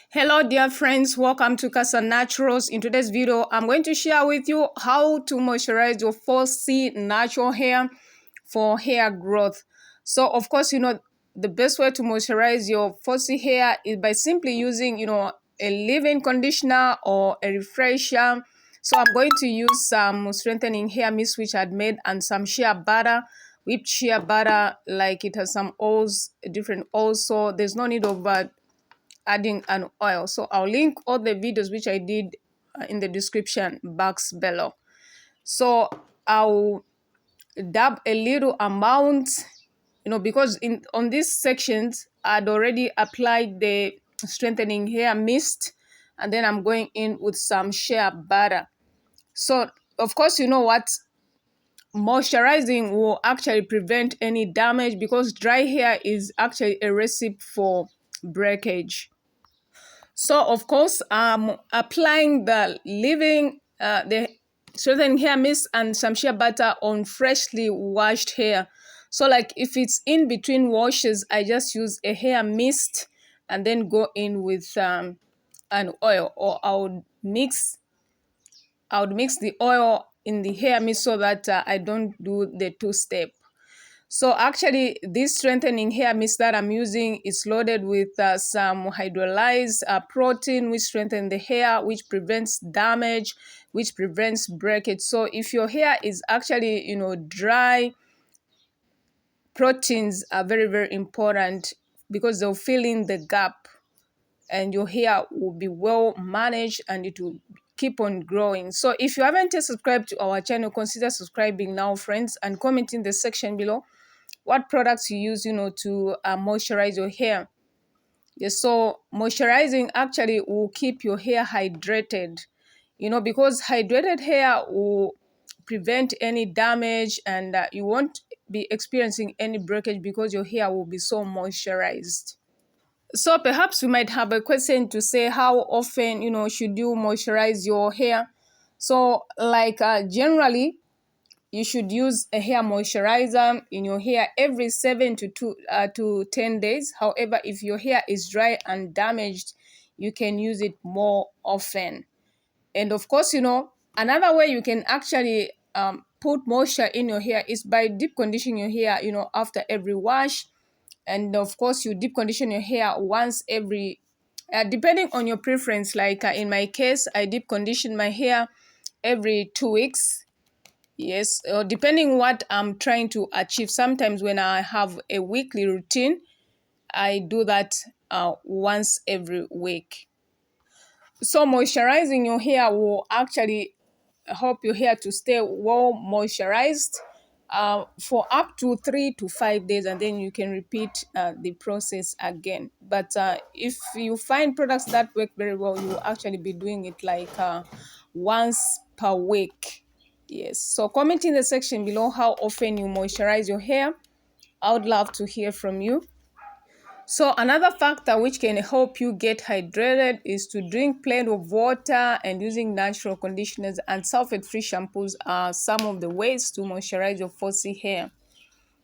Hello dear friends, welcome to Cassia Naturals. In today's video, I'm going to share with you how to moisturize your 4C natural hair for hair growth. So of course, the best way to moisturize your 4C hair is by simply using, a leave-in conditioner or a refresher. So I'm going to use some strengthening hair mist which I had made and some shea butter, whipped shea butter, like it has some oils, different oils. So there's no need of adding an oil. So I'll link all the videos which I did in the description box below. So I'll dab a little amount, because on these sections I'd already applied the strengthening hair mist, and then I'm going in with some shea butter. So of course, you know what, moisturizing will actually prevent any damage because dry hair is actually a recipe for breakage. So of course, I'm applying the the strengthening hair mist and some shea butter on freshly washed hair. So like if it's in between washes, I just use a hair mist and then go in with an oil, or I would mix the oil in the hair mist so that I don't do the two-step. So actually, this strengthening hair mist that I'm using is loaded with some hydrolyzed protein, which strengthens the hair, which prevents damage, which prevents breakage. So if your hair is actually, dry, proteins are very, very important because they'll fill in the gap and your hair will be well managed and it will keep on growing. So if you haven't yet subscribed to our channel, consider subscribing now, friends, and comment in the section below what products you use, to moisturize your hair. Yes, so moisturizing actually will keep your hair hydrated, because hydrated hair will prevent any damage, and you won't be experiencing any breakage because your hair will be so moisturized. So perhaps you might have a question to say, how often, should you moisturize your hair? So like generally, you should use a hair moisturizer in your hair every 7 to 10 days. However, if your hair is dry and damaged, you can use it more often. And of course, another way you can actually put moisture in your hair is by deep conditioning your hair, after every wash. And of course, you deep condition your hair once every, depending on your preference. Like in my case, I deep condition my hair every 2 weeks. Yes, depending what I'm trying to achieve. Sometimes when I have a weekly routine, I do that once every week. So moisturizing your hair will actually help your hair to stay well moisturized for up to 3 to 5 days, and then you can repeat the process again. But if you find products that work very well, you will actually be doing it like once per week. Yes. So comment in the section below how often you moisturize your hair. I would love to hear from you. So another factor which can help you get hydrated is to drink plenty of water, and using natural conditioners and sulfate-free shampoos are some of the ways to moisturize your 4C hair.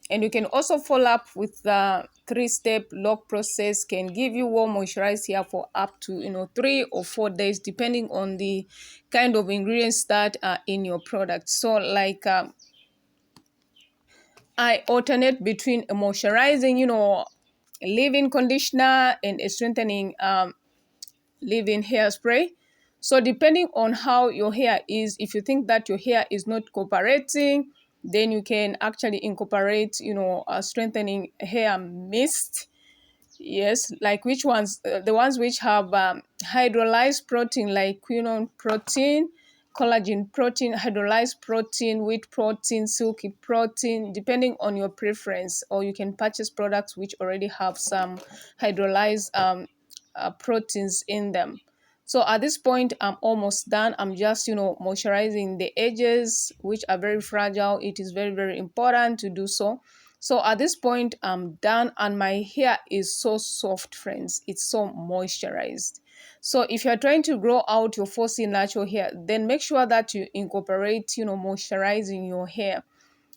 And you can also follow up with the 3-step lock process, can give you well moisturized hair for up to 3 or 4 days, depending on the kind of ingredients that are in your product. So like I alternate between a moisturizing, leave-in conditioner and a strengthening leave-in hairspray. So depending on how your hair is, if you think that your hair is not cooperating, then you can actually incorporate, a strengthening hair mist. Yes, like which ones? The ones which have hydrolyzed protein, like quinone protein, collagen protein, hydrolyzed protein, wheat protein, silky protein, depending on your preference. Or you can purchase products which already have some hydrolyzed proteins in them. So at this point, I'm almost done. I'm just, moisturizing the edges, which are very fragile. It is very, very important to do so. So at this point, I'm done, and my hair is so soft, friends. It's so moisturized. So if you're trying to grow out your 4C natural hair, then make sure that you incorporate, moisturizing your hair.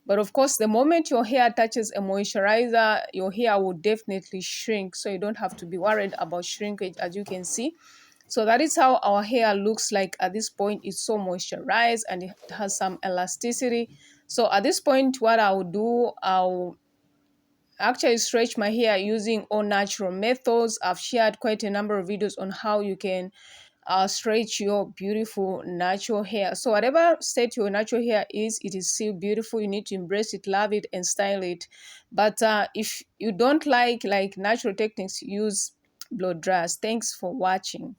But of course, the moment your hair touches a moisturizer, your hair will definitely shrink. So you don't have to be worried about shrinkage, as you can see. So that is how our hair looks like at this point. It's so moisturized and it has some elasticity. So at this point, what I'll do, I'll actually stretch my hair using all natural methods. I've shared quite a number of videos on how you can stretch your beautiful natural hair. So whatever state your natural hair is, it is still beautiful. You need to embrace it, love it, and style it. But if you don't like natural techniques, use blow dryers. Thanks for watching.